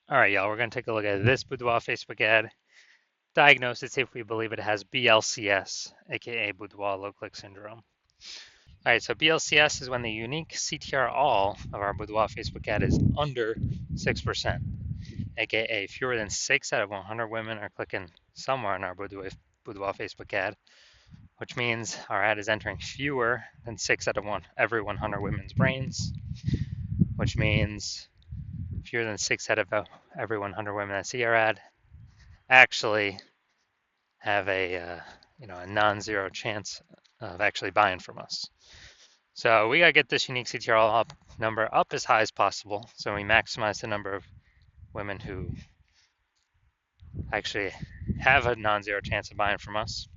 All right, y'all, we're going to take a look at this Boudoir Facebook ad. Diagnose it, see if we believe it has BLCS, aka Boudoir Low Click Syndrome. All right, so BLCS is when the unique CTR all of our Boudoir Facebook ad is under 6%, aka fewer than 6 out of 100 women are clicking somewhere on our Boudoir Facebook ad, which means our ad is entering fewer than 6 out of every 100 women's brains, which means fewer than 6 out of every 100 women that see our ad actually have a non-zero chance of actually buying from us. So we gotta get this unique CTRL number up as high as possible, so we maximize the number of women who actually have a non-zero chance of buying from us,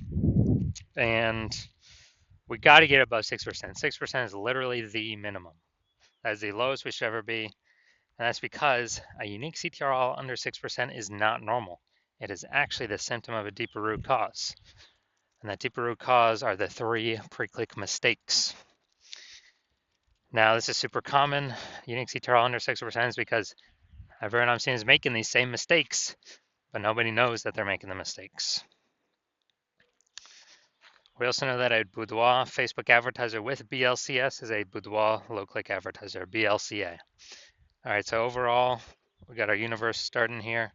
and we got to get above 6%. 6% is literally the minimum. That is the lowest we should ever be, and that's because a unique CTRL under 6% is not normal. It is actually the symptom of a deeper root cause. And that deeper root cause are the 3 pre-click mistakes. Now, this is super common. Unique CTRL under 6% is because everyone I'm seeing is making these same mistakes, but nobody knows that they're making the mistakes. We also know that a Boudoir Facebook advertiser with BLCS is a Boudoir low-click advertiser, BLCA. All right, so overall, we got our universe starting here.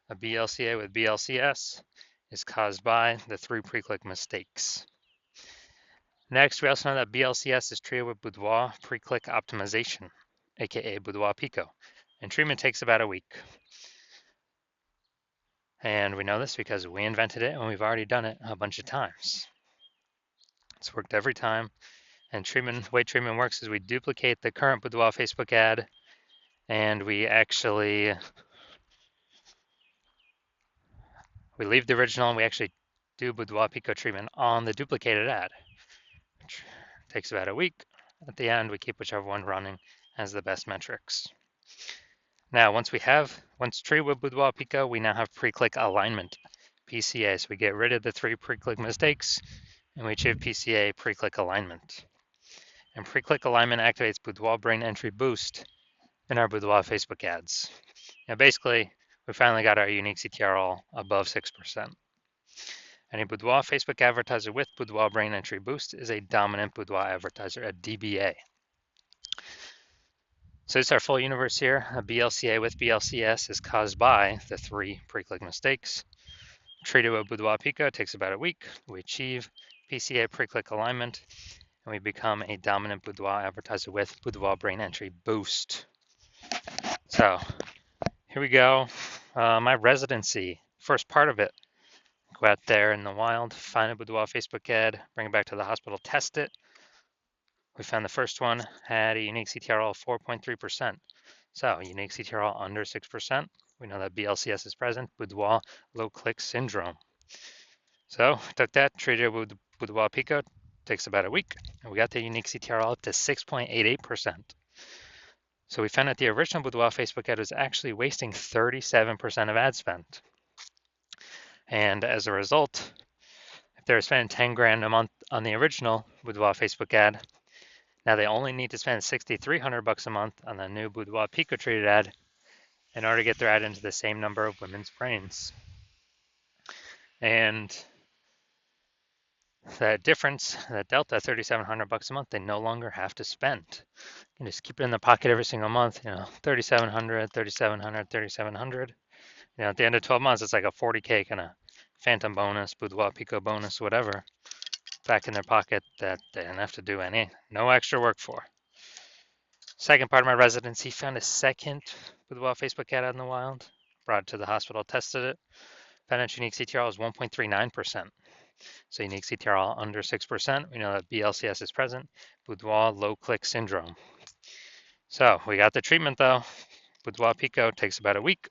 A BLCA with BLCS is caused by the 3 pre-click mistakes. Next, we also know that BLCS is treated with Boudoir pre-click optimization, aka Boudoir Pico, and treatment takes about a week. And we know this because we invented it and we've already done it a bunch of times. It's worked every time. And the way treatment works is we duplicate the current Boudoir Facebook ad, and we leave the original and we actually do Boudoir Pico treatment on the duplicated ad. Which takes about a week. At the end, we keep whichever one running as the best metrics. Now, once treated with Boudoir Pico, we now have pre-click alignment, PCA. So we get rid of the 3 pre-click mistakes and we achieve PCA, pre-click alignment. And pre-click alignment activates Boudoir brain entry boost in our Boudoir Facebook ads. Now, basically, we finally got our unique CTRL above 6%. And a Boudoir Facebook advertiser with Boudoir brain entry boost is a dominant Boudoir advertiser, a DBA. So this is our full universe here. A BLCA with BLCS is caused by the 3 pre-click mistakes. Treated with Boudoir Pico takes about a week. We achieve PCA pre-click alignment, and we become a dominant Boudoir advertiser with Boudoir brain entry boost. So here we go. My residency, first part of it. Go out there in the wild, find a Boudoir Facebook ad, bring it back to the hospital, test it. We found the first one had a unique CTRL of 4.3%. So unique CTRL under 6%. We know that BLCS is present, Boudoir low click syndrome. So took that, treated it with Boudoir Pico, takes about a week, and we got the unique CTRL up to 6.88%. So we found that the original Boudoir Facebook ad was actually wasting 37% of ad spend. And as a result, if they're spending 10 grand a month on the original Boudoir Facebook ad, now they only need to spend 6,300 bucks a month on the new Boudoir Pico treated ad in order to get their ad into the same number of women's brains. And that difference, that delta, 3,700 bucks a month, they no longer have to spend. You can just keep it in the pocket every single month, 3,700, 3,700, 3,700. At the end of 12 months, it's like a 40K kind of phantom bonus, Boudoir Pico bonus, whatever, back in their pocket that they didn't have to do no extra work for. Second part of my residency, found a second Boudoir Facebook ad out in the wild, brought it to the hospital, tested it, found its unique CTRL is 1.39%. So unique CTRL under 6%. We know that BLCS is present, Boudoir low click syndrome. So we got the treatment though. Boudoir Pico takes about a week.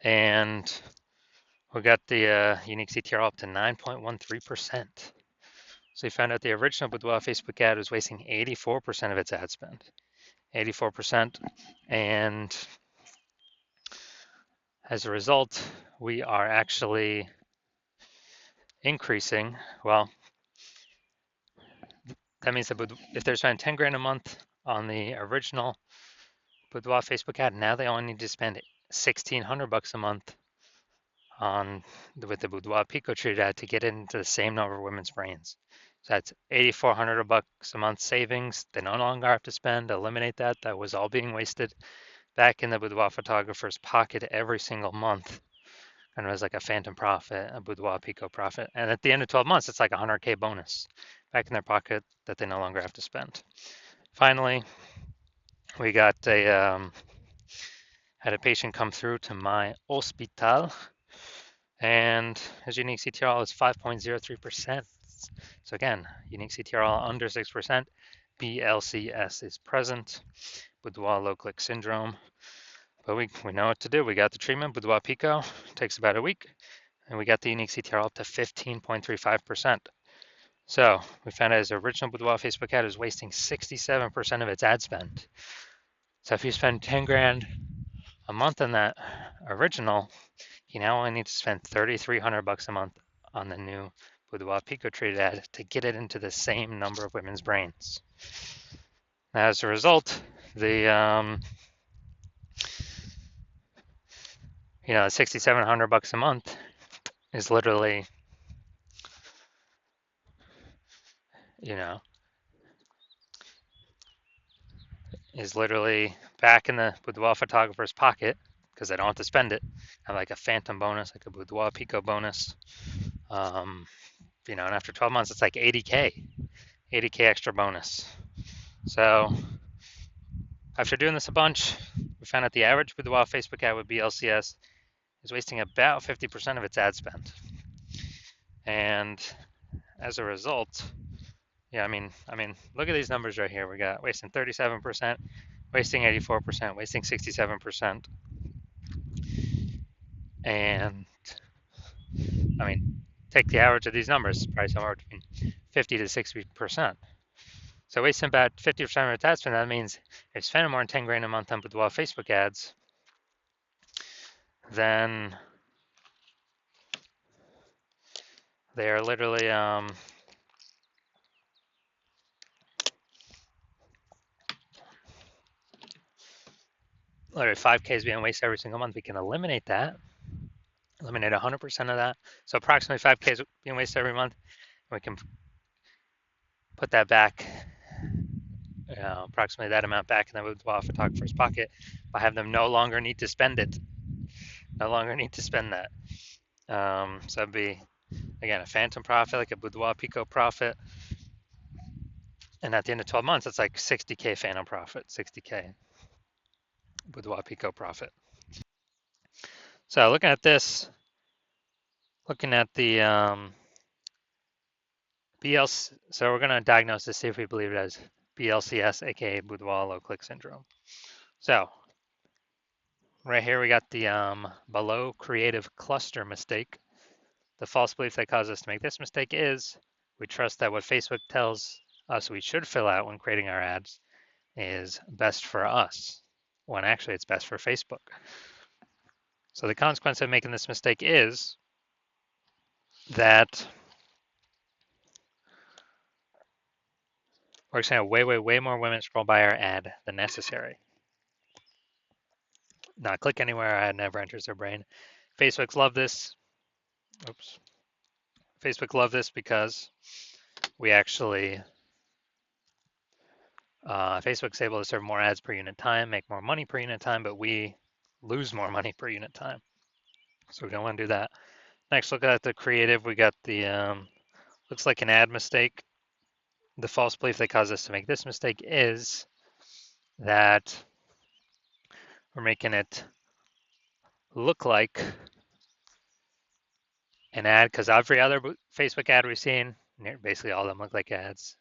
And we got the unique CTRL up to 9.13%. So we found out the original Boudoir Facebook ad was wasting 84% of its ad spend. 84%. And as a result, we are actually increasing. Well, that means that if they're spending 10 grand a month on the original Boudoir Facebook ad, now they only need to spend $1,600 a month on with the Boudoir Pico treated ad to get into the same number of women's brains. So that's $8,400 a month savings. They no longer have to spend, eliminate that. That was all being wasted back in the boudoir photographer's pocket every single month. And it was like a phantom profit, a Boudoir Pico profit. And at the end of 12 months, it's like a 100K bonus back in their pocket that they no longer have to spend. Finally, we got had a patient come through to my hospital, and his unique CTRL is 5.03%. So again, unique CTRL under 6%. BLCS is present. Boudoir low click syndrome. But we know what to do. We got the treatment, Boudoir Pico, takes about a week, and we got the unique CTRL up to 15.35%. So we found out his original Boudoir Facebook ad is wasting 67% of its ad spend. So if you spend 10 grand a month on that original, you now only need to spend $3,300 a month on the new Boudoir Pico treated ad to get it into the same number of women's brains. Now, as a result, the $6,700 a month is literally, back in the Boudoir photographer's pocket because they don't have to spend it. Have like a phantom bonus, like a Boudoir Pico bonus. And after 12 months, it's like 80K extra bonus. So after doing this a bunch, we found out the average Boudoir Facebook ad with BLCS is wasting about 50% of its ad spend. And as a result, look at these numbers right here. We got wasting 37%, wasting 84%, wasting 67%. And take the average of these numbers, probably somewhere between 50 to 60%. So wasting about 50% of its ad spend, that means if spending more than 10 grand a month on Boudoir Facebook ads, then they are literally 5K is being wasted every single month. We can eliminate that, eliminate 100% of that. So approximately 5K is being wasted every month. We can put that back, approximately that amount back in the Boudoir photographer's pocket by having them no longer need to spend it, no longer need to spend that. So it'd be, again, a phantom profit, like a Boudoir Pico profit. And at the end of 12 months, it's like 60K phantom profit, 60K Boudoir Pico profit. So looking at this, looking at the BLC, so we're going to diagnose this, see if we believe it as BLCS, aka Boudoir low click syndrome. So right here we got the below creative cluster mistake. The false belief that caused us to make this mistake is we trust that what Facebook tells us we should fill out when creating our ads is best for us, when actually it's best for Facebook. So the consequence of making this mistake is that we're going to have way more women scroll by our ad than necessary. Not click anywhere, our ad never enters their brain. Facebook's love this. Facebook love this because we actually, Facebook's able to serve more ads per unit time, make more money per unit time, but we lose more money per unit time. So we don't want to do that. Next, look at the creative. We got the, looks like an ad mistake. The false belief that caused us to make this mistake is that we're making it look like an ad, because every other Facebook ad we've seen, basically all of them look like ads.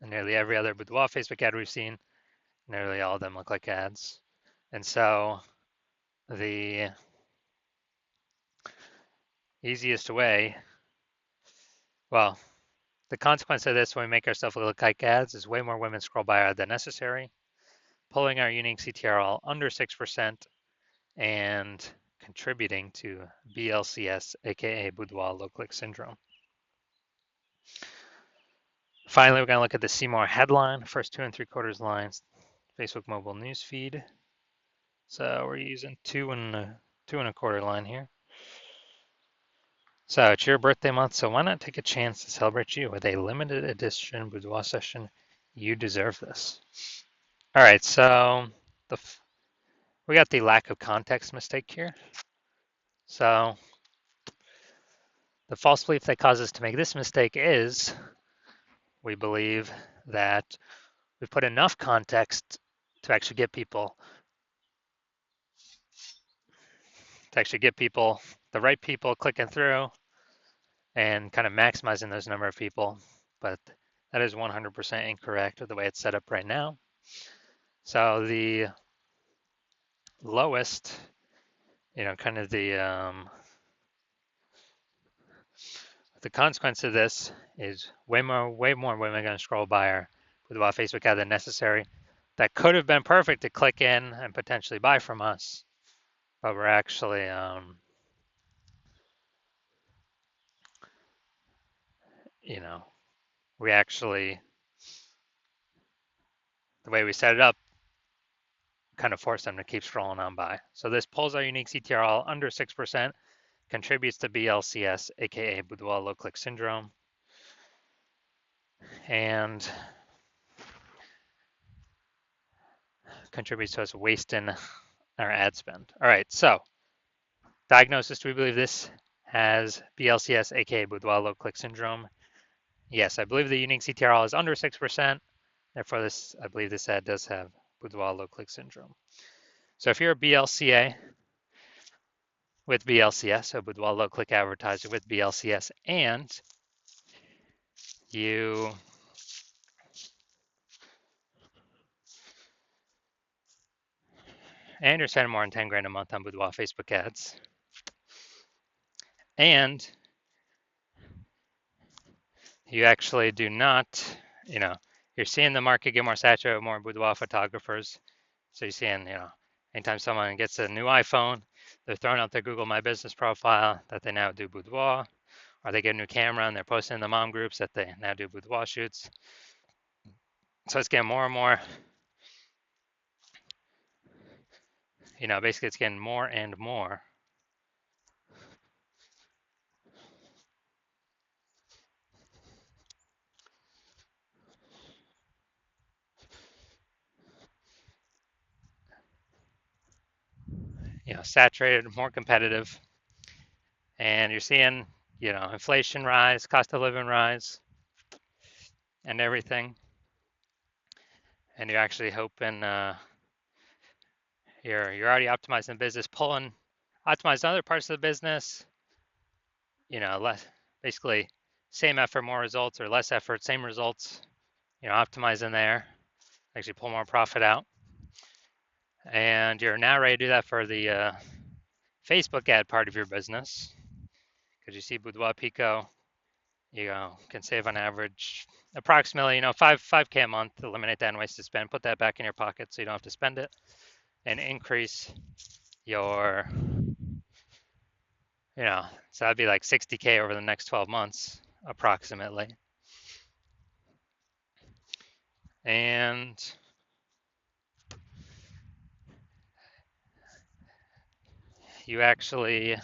And nearly every other Boudoir Facebook ad we've seen, nearly all of them look like ads. And so the easiest way, well, the consequence of this when we make ourselves look like ads is way more women scroll by our ad than necessary, pulling our unique CTRL under 6%, and contributing to BLCS, aka Boudoir low click syndrome. Finally, we're going to look at the See More headline, first 2 3/4 lines, Facebook mobile news feed. So we're using 2.25 line here. So it's your birthday month, so why not take a chance to celebrate you with a limited edition boudoir session? You deserve this. All right, so we got the lack of context mistake here. So the false belief that causes us to make this mistake is we believe that we put enough context to actually get people the right people clicking through and kind of maximizing those number of people. But that is 100% incorrect with the way it's set up right now. So the lowest, kind of the consequence of this is way more women are going to scroll by our Boudoir Facebook ad than necessary. That could have been perfect to click in and potentially buy from us, but we're actually, we actually, the way we set it up, kind of force them to keep scrolling on by. So this pulls our unique CTRL under 6%, contributes to BLCS, aka Boudoir low click syndrome, and contributes to us wasting our ad spend. All right, so diagnosis, do we believe this has BLCS, aka Boudoir low click syndrome? Yes, I believe the unique CTRL is under 6%. Therefore, I believe this ad does have Boudoir low click syndrome. So if you're a BLCA with BLCS, so Boudoir low click advertiser with BLCS, and you you're spending more than 10 grand a month on Boudoir Facebook ads, and you actually do not, you're seeing the market get more saturated with more boudoir photographers. So you're seeing, anytime someone gets a new iPhone, they're throwing out their Google My Business profile that they now do boudoir, or they get a new camera and they're posting in the mom groups that they now do boudoir shoots. So it's getting more and more, basically it's getting more and more. Saturated, more competitive, and you're seeing, inflation rise, cost of living rise, and everything. And you're actually hoping you're already optimizing the business, optimizing other parts of the business, less, basically same effort, more results, or less effort, same results, optimizing there, actually pull more profit out. And you're now ready to do that for the Facebook ad part of your business, because you see Boudoir Pico, can save on average approximately, 5K a month to eliminate that and wasted spend, put that back in your pocket so you don't have to spend it, and increase your, so that'd be like 60K over the next 12 months, approximately. And you actually,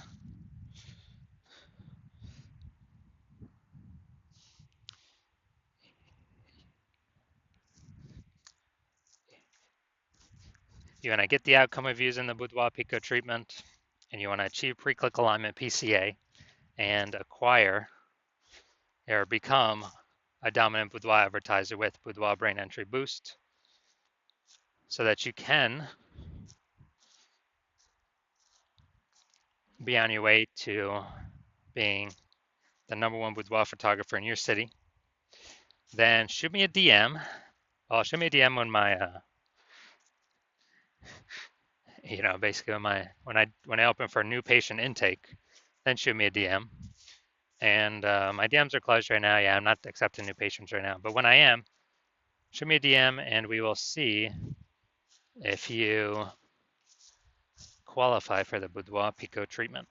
you want to get the outcome of using the Boudoir Pico treatment, and you want to achieve pre-click alignment PCA and acquire or become a dominant boudoir advertiser with Boudoir Brain Entry Boost, so that you can be on your way to being the #1 boudoir photographer in your city, then shoot me a DM. Well, shoot me a DM when my, basically when I open for a new patient intake, then shoot me a DM. And my DMs are closed right now. Yeah, I'm not accepting new patients right now. But when I am, shoot me a DM and we will see if you qualify for the Boudoir Pico treatment.